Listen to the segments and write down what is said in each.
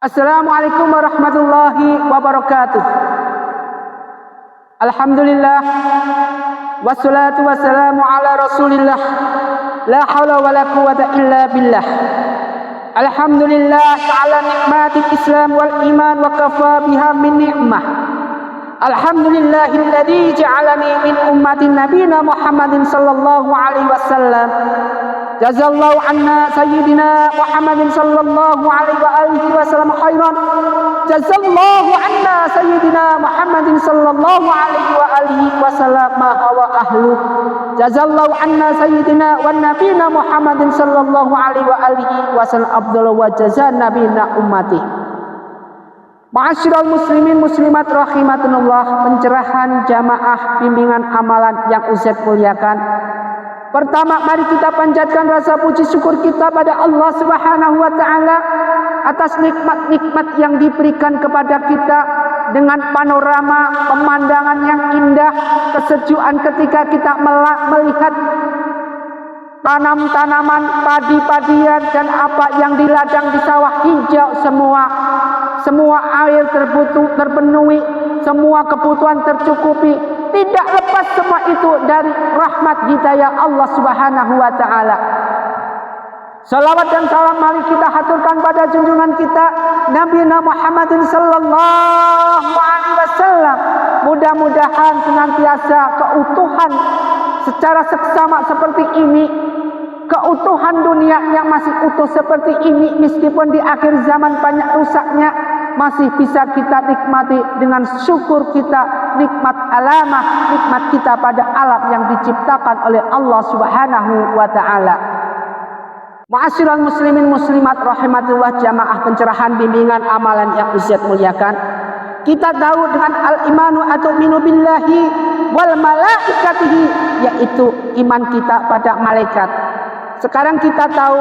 Assalamualaikum warahmatullahi wabarakatuh. Alhamdulillah wassalatu wassalamu ala rasulillah. La hawla wa la quwwata illa billah. Alhamdulillah ta'ala nikmatil Islam wal iman wa kafa biha min ni'mah. Alhamdulillahilladzi ja'alani min ummatin nabiyina Muhammadin sallallahu alaihi wasallam. Jazallahu anna sayyidina Muhammadin sallallahu alaihi wa alihi wasallam khairan. Jazallahu anna sayyidina Muhammadin sallallahu alaihi wa alihi wasallam ma huwa ahlu. Jazallahu anna sayyidina wan nabiyina Muhammadin sallallahu alaihi wa alihi wasallam afdal wa jazaa nabiyina ummati. Ma'asyiral muslimin muslimat rahimakumullah, pencerahan jamaah bimbingan amalan yang Ustaz muliakan. Pertama, mari kita panjatkan rasa puji syukur kita pada Allah Subhanahu wa taala atas nikmat-nikmat yang diberikan kepada kita dengan panorama pemandangan yang indah, kesejukan ketika kita melihat tanam-tanaman, padi-padian dan apa yang di ladang di sawah hijau semua air terpenuhi, semua kebutuhan tercukupi. Tidak lepas semua itu dari rahmat hidayah Allah Subhanahu wa taala. Salawat dan salam mari kita haturkan pada junjungan kita Nabi Muhammadin sallallahu alaihi wasallam. Mudah-mudahan senantiasa keutuhan secara seksama seperti ini, keutuhan dunia yang masih utuh seperti ini, meskipun di akhir zaman banyak rusaknya, masih bisa kita nikmati dengan syukur kita, nikmat alamah, nikmat kita pada alam yang diciptakan oleh Allah Subhanahu wa taala. Ma'asyiral muslimin muslimat rahimatullah, jamaah pencerahan bimbingan amalan yang Ustaz muliakan. Kita tahu dengan al-imanu atau minu billahi wal malaikatihi, yaitu iman kita pada malaikat. Sekarang kita tahu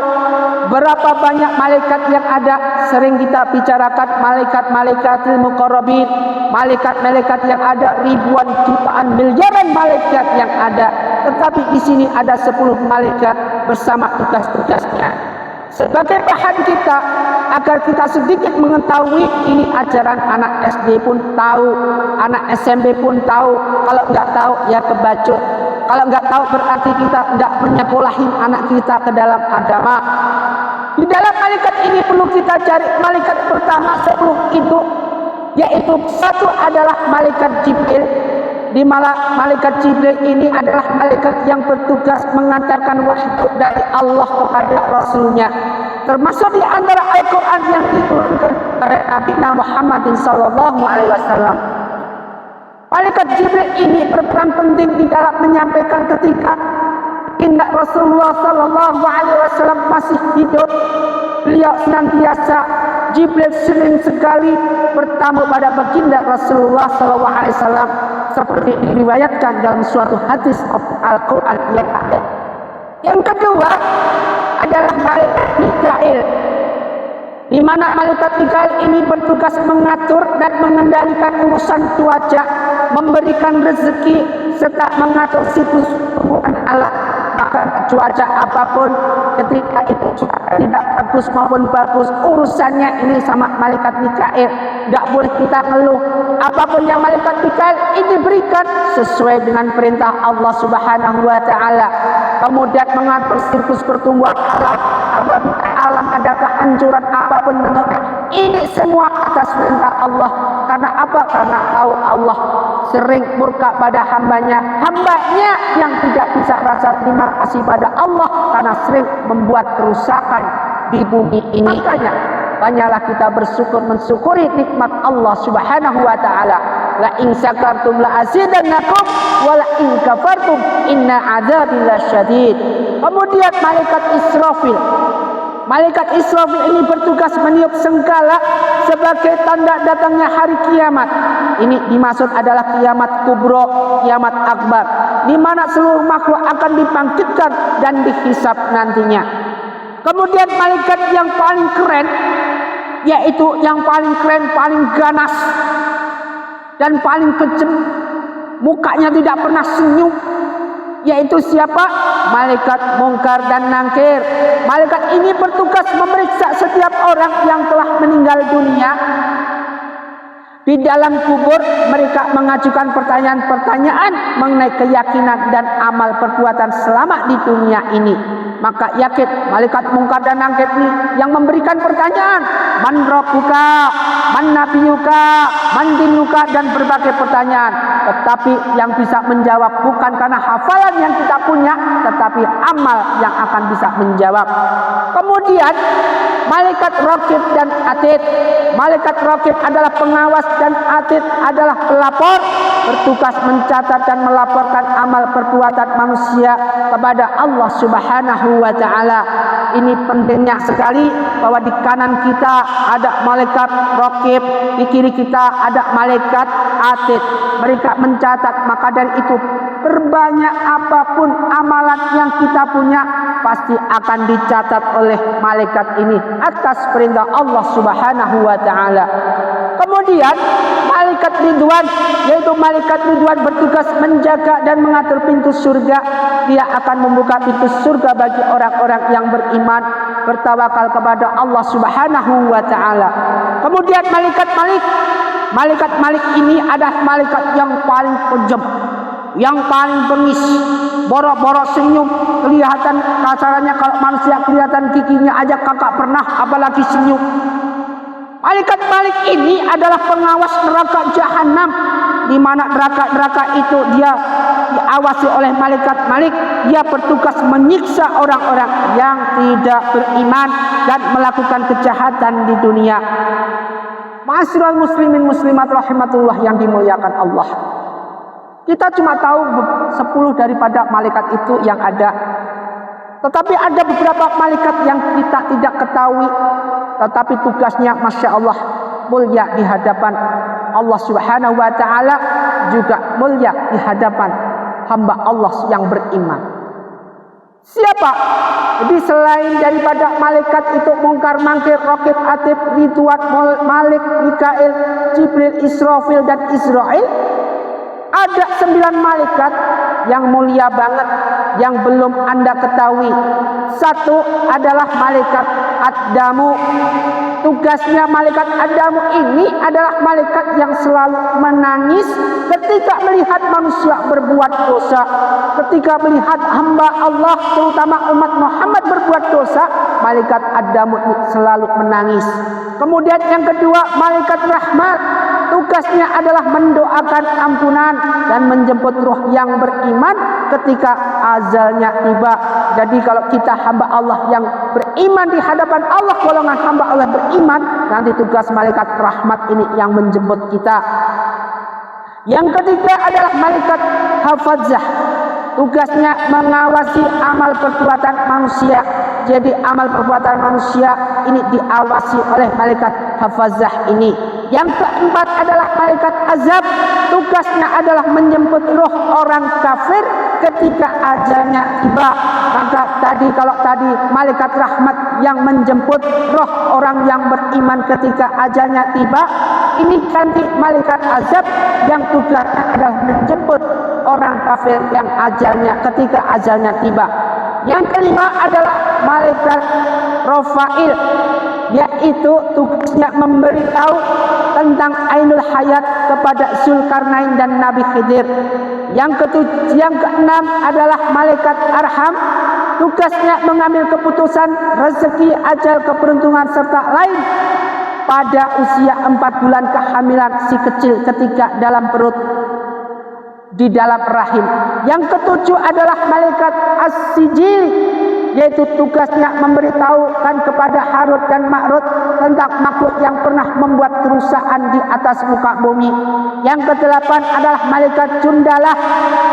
berapa banyak malaikat yang ada. Sering kita bicarakan malaikat-malaikatil muqarrabin, malaikat-malaikat yang ada, ribuan jutaan miliaran malaikat yang ada. Tetapi di sini ada 10 malaikat bersama tugas-tugasnya. Sebagai bahan kita agar kita sedikit mengetahui, ini ajaran anak SD pun tahu, anak SMP pun tahu. Kalau nggak tahu ya kebacut. Kalau nggak tahu berarti kita nggak menyekolahin anak kita ke dalam agama. Di dalam malaikat ini perlu kita cari malaikat pertama sebelum itu, yaitu satu adalah malaikat Jibril. Di mana malaikat Jibril ini adalah malaikat yang bertugas mengantarkan wahyu dari Allah kepada Rasulnya, termasuk di antara Al-Quran yang diturunkan oleh Nabi Muhammad SAW. Malaikat Jibril ini berperan penting di dalam menyampaikan ketika indah Rasulullah SAW masih hidup. Beliau senantiasa, Jibril sering sekali bertamu pada baginda Rasulullah SAW, seperti diriwayatkan dalam suatu hadis Al-Quran yang ada. Yang kedua adalah malaikat Mikail, di mana malaikat Mikail ini bertugas mengatur dan mengendalikan urusan cuaca, memberikan rezeki serta mengatur siklus hubungan alam. Maka cuaca apapun ketika itu cuaca tidak bagus maupun bagus, urusannya ini sama malaikat Mikail. Tidak boleh kita ngeluh. Apapun yang malaikat Mikail ini berikan sesuai dengan perintah Allah Subhanahu wa taala. Kemudian mengatur siklus pertumbuhan alam. Apabila alam ada kehancuran apapun bentuknya, ini semua atas perintah Allah. Karena apa? Karena Allah sering murka pada hambanya yang tidak bisa rasa terima kasih pada Allah karena sering membuat kerusakan di bumi ini. Makanya banyaklah kita mensyukuri nikmat Allah Subhanahu wa taala. La in syakartum la azidannakum wa la in kafartum inna adzabi lasyadid. Kemudian malaikat Israfil. Malaikat Israfil ini bertugas meniup sengkala sebagai tanda datangnya hari kiamat. Ini dimaksud adalah kiamat kubro, kiamat akbar, di mana seluruh makhluk akan dibangkitkan dan dihisab nantinya. Kemudian malaikat yang paling keren, yaitu yang paling keren, paling ganas dan paling kejam, mukanya tidak pernah senyum, yaitu siapa? Malaikat Mungkar dan Nakir. Malaikat ini bertugas memeriksa setiap orang yang telah meninggal dunia. Di dalam kubur mereka mengajukan pertanyaan-pertanyaan mengenai keyakinan dan amal perbuatan selama di dunia ini. Maka yakin malaikat Mungkar dan Nakir ini yang memberikan pertanyaan, man rabbuka, man nabiyuka, man dinuka, dan berbagai pertanyaan. Tetapi yang bisa menjawab bukan karena hafalan yang kita punya, tetapi amal yang akan bisa menjawab. Kemudian malaikat Raqib dan Atid. Malaikat Raqib adalah pengawas dan Atid adalah pelapor, bertugas mencatat dan melaporkan amal perbuatan manusia kepada Allah Subhanahu wa taala. Ini pentingnya sekali bahwa di kanan kita ada malaikat Raqib, di kiri kita ada malaikat Atid. Mereka mencatat, maka dari itu berbanyak apapun amalan yang kita punya pasti akan dicatat oleh malaikat ini atas perintah Allah Subhanahu wa taala. Kemudian malaikat Ridwan, yaitu malaikat Ridwan bertugas menjaga dan mengatur pintu surga. Dia akan membuka pintu surga bagi orang-orang yang beriman, bertawakal kepada Allah Subhanahu wa taala. Kemudian malaikat Malik. Malaikat Malik ini adalah malaikat yang paling kejam, yang paling bengis, borok-borok senyum, kelihatan kasarannya kalau manusia kelihatan giginya aja kakak pernah, apalagi senyum. Malaikat Malik ini adalah pengawas neraka Jahanam, di mana neraka itu dia diawasi oleh malaikat Malik. Dia bertugas menyiksa orang-orang yang tidak beriman dan melakukan kejahatan di dunia. Ma'asyiral muslimin muslimat rahimatullah yang dimuliakan Allah. Kita cuma tahu 10 daripada malaikat itu yang ada. Tetapi ada beberapa malaikat yang kita tidak ketahui. Tetapi tugasnya Masya Allah mulia di hadapan Allah Subhanahu wa ta'ala, juga mulia di hadapan hamba Allah yang beriman. Siapa? Jadi selain daripada malaikat itu Mungkar, Nakir, Raqib, Atid, Ridwan, Malik, Mikail, Jibril, Israfil, dan Israel, ada 9 malaikat yang mulia banget yang belum Anda ketahui. Satu adalah malaikat Ad-Damu. Tugasnya malaikat Ad-Damu ini adalah malaikat yang selalu menangis ketika melihat manusia berbuat dosa. Ketika melihat hamba Allah, terutama umat Muhammad berbuat dosa, malaikat Ad-Damu selalu menangis. Kemudian yang kedua, malaikat Rahmat. Tugasnya adalah mendoakan ampunan dan menjemput ruh yang beriman ketika ajalnya tiba. Jadi kalau kita hamba Allah yang beriman di hadapan Allah, golongan hamba Allah beriman, nanti tugas malaikat rahmat ini yang menjemput kita. Yang ketiga adalah malaikat hafazah. Tugasnya mengawasi amal perbuatan manusia. Jadi amal perbuatan manusia ini diawasi oleh malaikat hafazah ini. Yang keempat adalah malaikat azab. Tugasnya adalah menjemput roh orang kafir ketika ajalnya tiba. Maka kalau tadi malaikat rahmat yang menjemput roh orang yang beriman ketika ajalnya tiba, ini nanti malaikat azab yang tugasnya adalah menjemput orang kafir yang ajalnya ketika ajalnya tiba. Yang kelima adalah malaikat Rafail, yaitu tugasnya memberitahu tentang Ainul Hayat kepada Zulkarnain dan Nabi Khidir. Yang keenam adalah malaikat Arham. Tugasnya mengambil keputusan rezeki, ajal, keberuntungan serta lain pada usia 4 bulan kehamilan si kecil ketika dalam perut, di dalam rahim. Yang ketujuh adalah malaikat As-Sijil, yaitu tugasnya memberitahukan kepada Harut dan Marut tentang makhluk yang pernah membuat kerusakan di atas muka bumi. Yang kedelapan adalah malaikat Jundalah.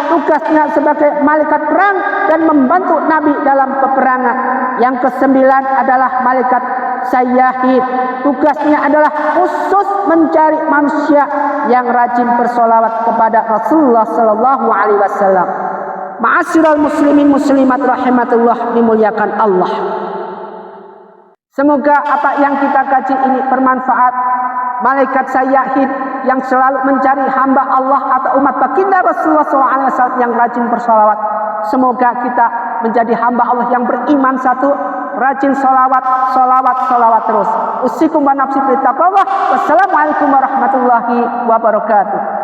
Tugasnya sebagai malaikat perang dan membantu Nabi dalam peperangan. Yang kesembilan adalah malaikat Sayyahid. Tugasnya adalah khusus mencari manusia yang rajin bersolawat kepada Rasulullah Sallallahu Alaihi Wasallam. Ma'asyiral muslimin muslimat rahimatullah, dimuliakan Allah. Semoga apa yang kita kaji ini bermanfaat. Malaikat Sayyahid yang selalu mencari hamba Allah atau umat baginda Rasulullah SAW yang rajin bersolawat. Semoga kita menjadi hamba Allah yang beriman satu, rajin solawat terus. Usikum wa nafsi fi taqwallah. Wassalamualaikum warahmatullahi wabarakatuh.